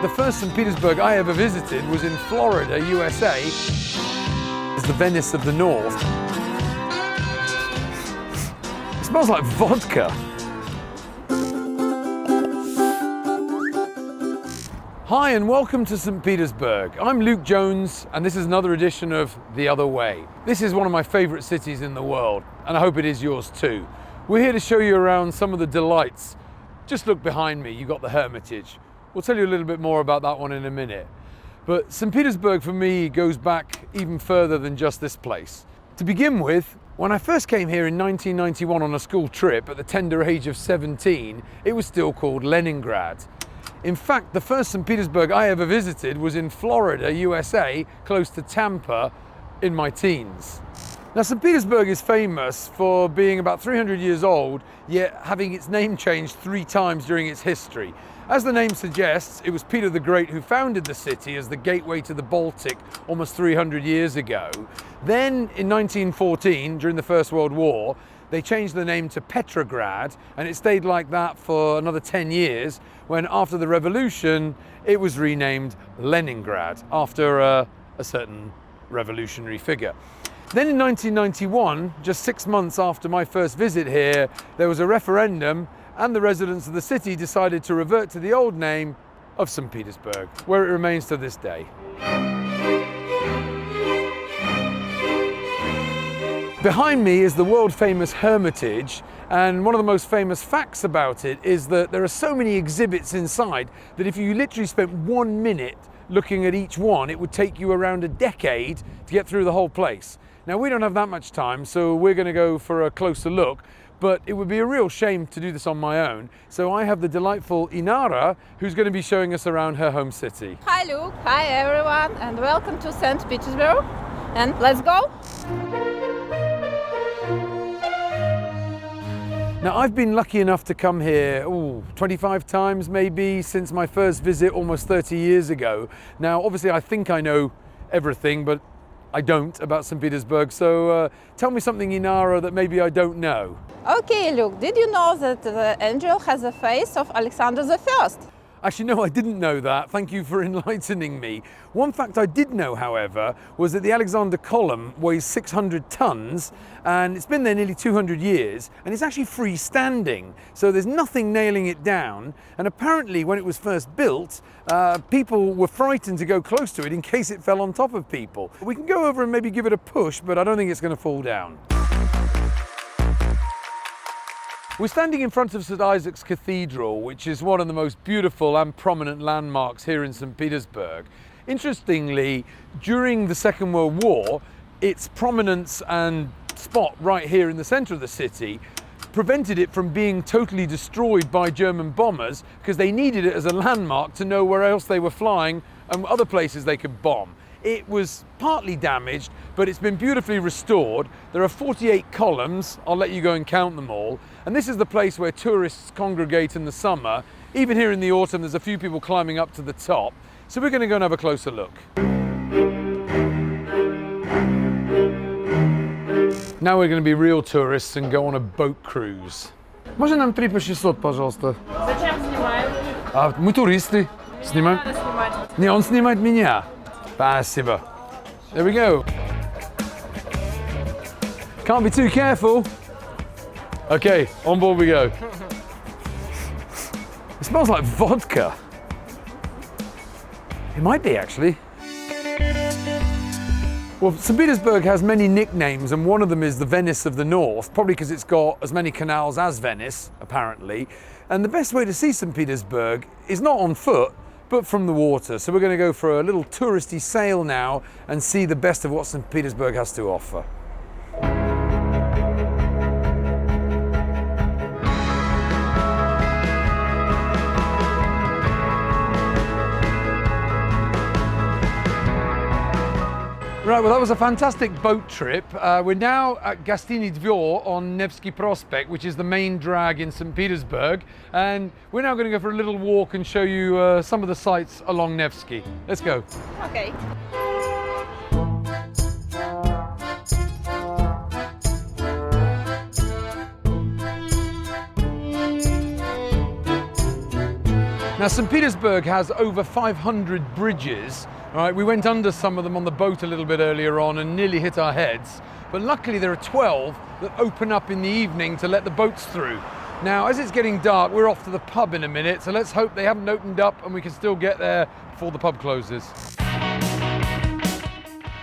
The first St Petersburg I ever visited was in Florida, USA. It's the Venice of the North. It smells like vodka. Hi and welcome to St Petersburg. I'm Luke Jones and this is another edition of The Other Way. This is one of my favourite cities in the world and I hope it is yours too. We're here to show you around some of the delights. Just look behind me, you've got the Hermitage. We'll tell you a little bit more about that one in a minute. But St Petersburg for me goes back even further than just this place. To begin with, when I first came here in 1991 on a school trip at the tender age of 17, it was still called Leningrad. In fact, the first St. Petersburg I ever visited was in Florida, USA, close to Tampa, in my teens. Now, St. Petersburg is famous for being about 300 years old, yet having its name changed 3 times during its history. As the name suggests, it was Peter the Great who founded the city as the gateway to the Baltic almost 300 years ago. Then, in 1914, during the First World War, they changed the name to Petrograd, and it stayed like that for another 10 years, when after the revolution, it was renamed Leningrad, after a certain revolutionary figure. Then in 1991, just 6 months after my first visit here, there was a referendum, and the residents of the city decided to revert to the old name of St. Petersburg, where it remains to this day. Behind me is the world-famous Hermitage, and one of the most famous facts about it is that there are so many exhibits inside that if you literally spent 1 minute looking at each one, it would take you around a decade to get through the whole place. Now, we don't have that much time, so we're going to go for a closer look, but it would be a real shame to do this on my own. So I have the delightful Inara, who's going to be showing us around her home city. Hi Luke, hi everyone, and welcome to St. Petersburg. And let's go! Now, I've been lucky enough to come here 25 times maybe since my first visit almost 30 years ago. Now, obviously I think I know everything, but I don't about St. Petersburg, so tell me something, Inara, that maybe I don't know. Okay, Luke, did you know that the angel has the face of Alexander I? Actually, no, I didn't know that. Thank you for enlightening me. One fact I did know, however, was that the Alexander column weighs 600 tons, and it's been there nearly 200 years, and it's actually freestanding, so there's nothing nailing it down. And apparently, when it was first built, people were frightened to go close to it in case it fell on top of people. We can go over and maybe give it a push, but I don't think it's going to fall down. We're standing in front of St Isacs Cathedral, which is one of the most beautiful and prominent landmarks here in St Petersburg. Interestingly, during the Second World War, its prominence and spot right here in the centre of the city prevented it from being totally destroyed by German bombers because they needed it as a landmark to know where else they were flying and other places they could bomb. It was partly damaged, but it's been beautifully restored. There are 48 columns, I'll let you go and count them all. And this is the place where tourists congregate in the summer. Even here in the autumn, there's a few people climbing up to the top. So we're going to go and have a closer look. Now we're going to be real tourists and go on a boat cruise. Можно нам 3 по 600, пожалуйста? Зачем снимают? А мы туристы. Снимаем? Надо снимать. Не, он снимает меня. Спасибо. There we go. Can't be too careful. Okay, on board we go. It smells like vodka. It might be, actually. Well, St Petersburg has many nicknames, and one of them is the Venice of the North, probably because it's got as many canals as Venice, apparently. And the best way to see St Petersburg is not on foot, but from the water. So we're going to go for a little touristy sail now and see the best of what St Petersburg has to offer. Right, well, that was a fantastic boat trip. We're now at Gostiny Dvor on Nevsky Prospect, which is the main drag in St Petersburg. And we're now going to go for a little walk and show you some of the sights along Nevsky. Let's go. Okay. Now, St Petersburg has over 500 bridges. All right, we went under some of them on the boat a little bit earlier on and nearly hit our heads. But luckily there are 12 that open up in the evening to let the boats through. Now, as it's getting dark, we're off to the pub in a minute, so let's hope they haven't opened up and we can still get there before the pub closes.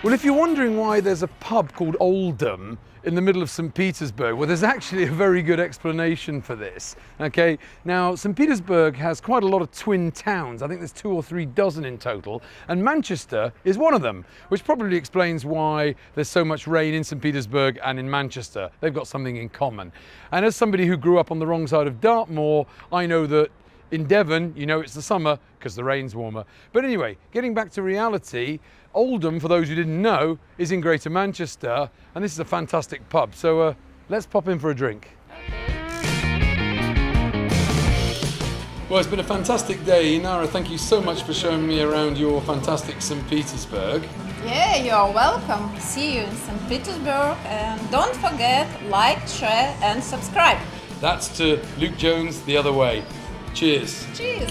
Well, if you're wondering why there's a pub called Oldham in the middle of St Petersburg, well, there's actually a very good explanation for this. Okay, now St Petersburg has quite a lot of twin towns. I think there's 2 or 3 dozen in total, and Manchester is one of them, which probably explains why there's so much rain in St Petersburg and in Manchester. They've got something in common. And as somebody who grew up on the wrong side of Dartmoor, I know that in Devon, you know it's the summer because the rain's warmer. But anyway, getting back to reality, Oldham, for those who didn't know, is in Greater Manchester, and this is a fantastic pub. So let's pop in for a drink. Well, it's been a fantastic day. Inara, thank you so much for showing me around your fantastic St Petersburg. Yeah, you're welcome. See you in St. Petersburg, and don't forget, like, share and subscribe. That's to Luke Jones, The Other Way. Cheers. Cheers.